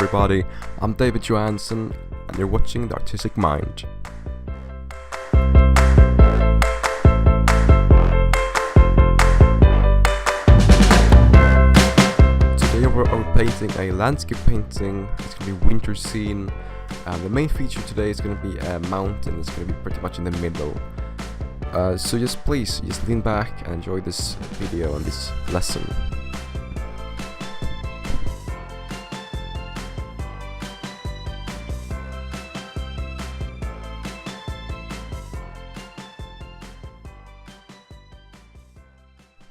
everybody, I'm David Johansson and you're watching The Artistic Mind. Today we're painting a landscape painting. It's going to be winter scene. The main feature today is going to be a mountain. It's going to be pretty much in the middle. So please lean back and enjoy this video and this lesson.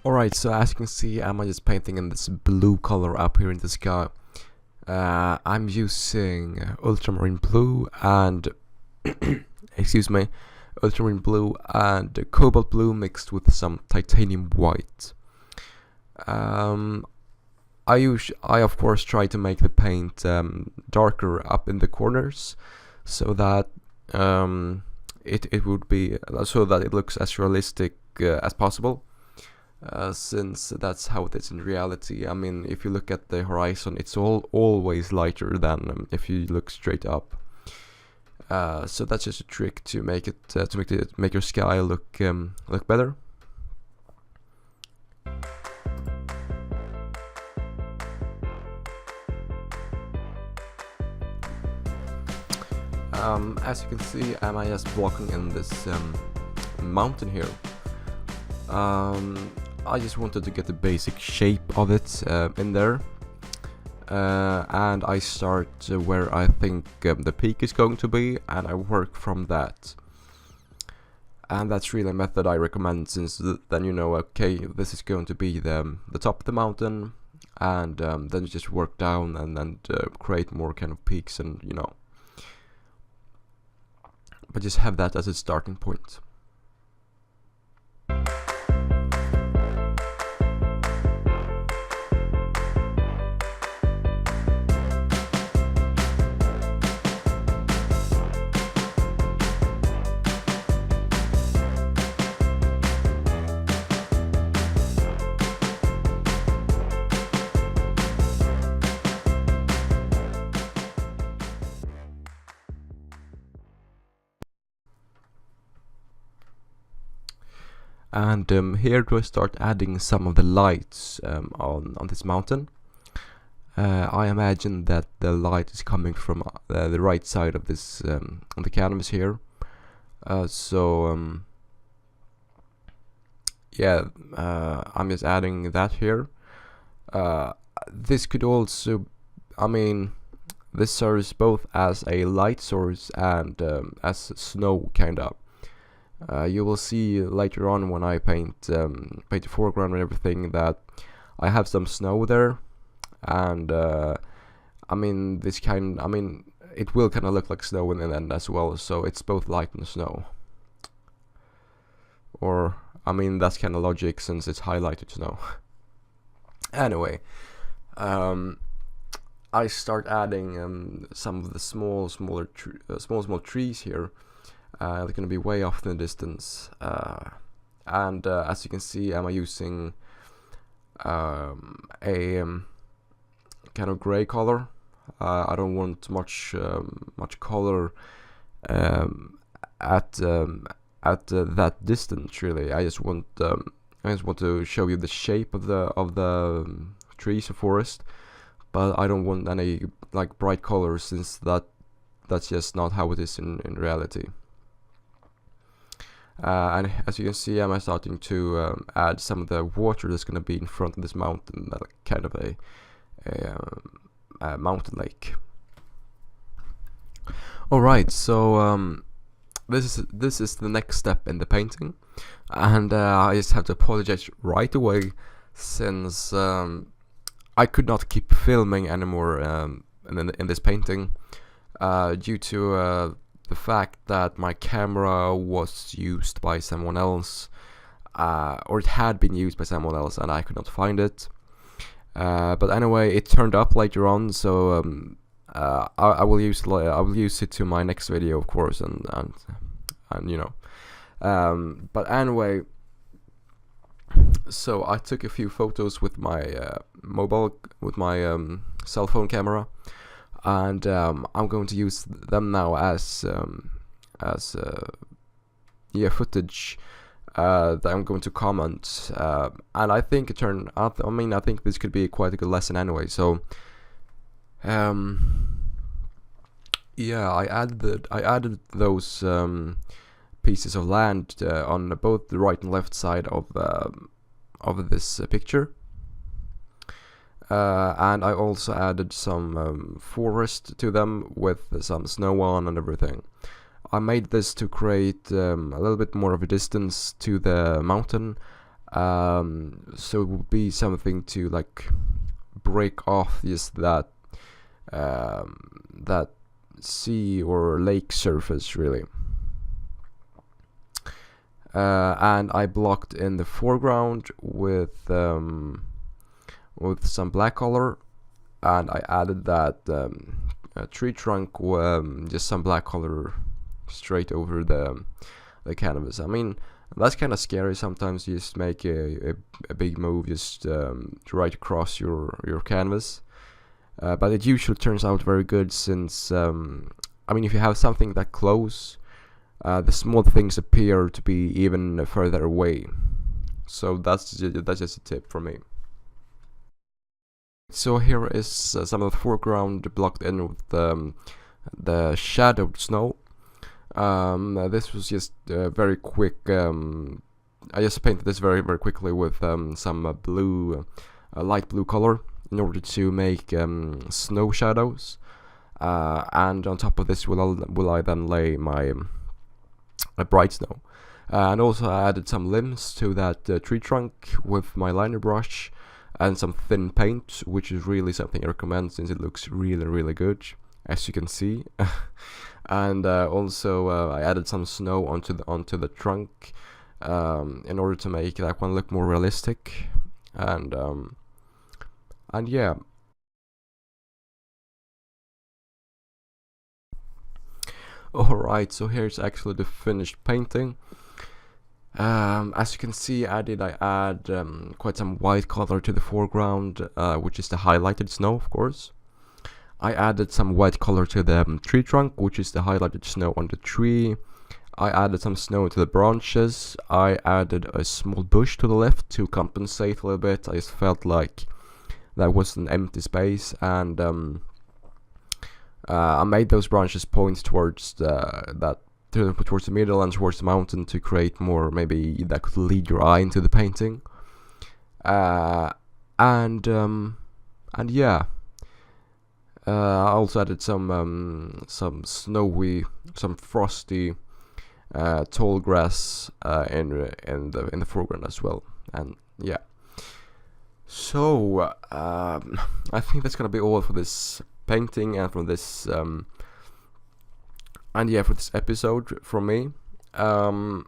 Alright, so as you can see, I'm just painting in this blue color up here in the sky. I'm using ultramarine blue and excuse me, ultramarine blue and cobalt blue mixed with some titanium white. I of course try to make the paint darker up in the corners so that it would be so that it looks as realistic as possible. Since that's how it is in reality. I mean, if you look at the horizon, it's always lighter than if you look straight up. So that's just a trick to make it make your sky look better. As you can see, I'm just walking in this mountain here. I just wanted to get the basic shape of it in there, and I start where I think the peak is going to be, and I work from that. And that's really a method I recommend, since then you know, okay, this is going to be the top of the mountain, and then you just work down and then create more kind of peaks, and you know, but just have that as a starting point. And here do I start adding some of the lights on this mountain. I imagine that the light is coming from the right side of this on the canvas here. Yeah, I'm just adding that here. This could also, I mean, this serves both as a light source and as snow kind of. You will see later on when I paint the foreground and everything that I have some snow there, and I mean it will kind of look like snow in the end as well, so it's both light and snow. Or I mean, that's kind of logic since it's highlighted snow. Anyway, I start adding some of the small trees here. They're going to be way off in the distance, and as you can see, I'm using a kind of gray color. I don't want much color at that distance. Really, I just want to show you the shape of the trees or forest, but I don't want any like bright colors, since that's just not how it is in reality. And as you can see, I'm starting to add some of the water that's going to be in front of this mountain, like kind of a mountain lake. Alright, so this is the next step in the painting, and I just have to apologize right away, since I could not keep filming anymore in this painting due to the fact that my camera was used by someone else, or it had been used by someone else, and I could not find it. But anyway, it turned up later on, so I will use it to my next video, of course, and you know. But anyway, so I took a few photos with my cell phone camera. and I'm going to use them now as footage that I'm going to comment, and I think it turned out. I mean, I think this could be quite a good lesson anyway. So, yeah, I added those pieces of land on both the right and left side of this picture. And I also added some forest to them with some snow on and everything. I made this to create a little bit more of a distance to the mountain, so it would be something to like break off just that sea or lake surface really. And I blocked in the foreground with some black color, and I added that tree trunk, just some black color straight over the canvas. I mean, that's kind of scary sometimes. You just make a big move just right across your canvas, but it usually turns out very good, since I mean, if you have something that close, the small things appear to be even further away. So that's just a tip from me. So here is some of the foreground blocked in with the shadowed snow. This was just very quick. I just painted this very quickly with some blue, light blue color in order to make snow shadows. And on top of this will I then lay my bright snow. And also I added some limbs to that tree trunk with my liner brush and some thin paint, which is really something I recommend since it looks really good, as you can see. And also I added some snow onto the trunk in order to make that one look more realistic. And yeah. Alright, so here's actually the finished painting. As you can see, I add quite some white color to the foreground, which is the highlighted snow, of course. I added some white color to the tree trunk, which is the highlighted snow on the tree. I added some snow to the branches. I added a small bush to the left to compensate a little bit. I just felt like that was an empty space, and I made those branches point towards towards the middle and towards the mountain to create more, maybe that could lead your eye into the painting. And yeah, I also added some snowy, some frosty, tall grass in the foreground as well. And yeah, so I think that's gonna be all for this painting and from this and yeah, for this episode from me. I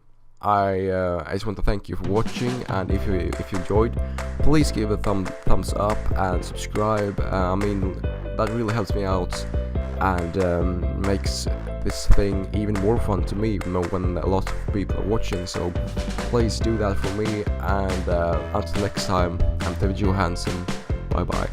just want to thank you for watching, and if you enjoyed, please give a thumbs up and subscribe. I mean, that really helps me out and makes this thing even more fun to me when a lot of people are watching. So please do that for me, and until next time, I'm David Johansson. Bye bye.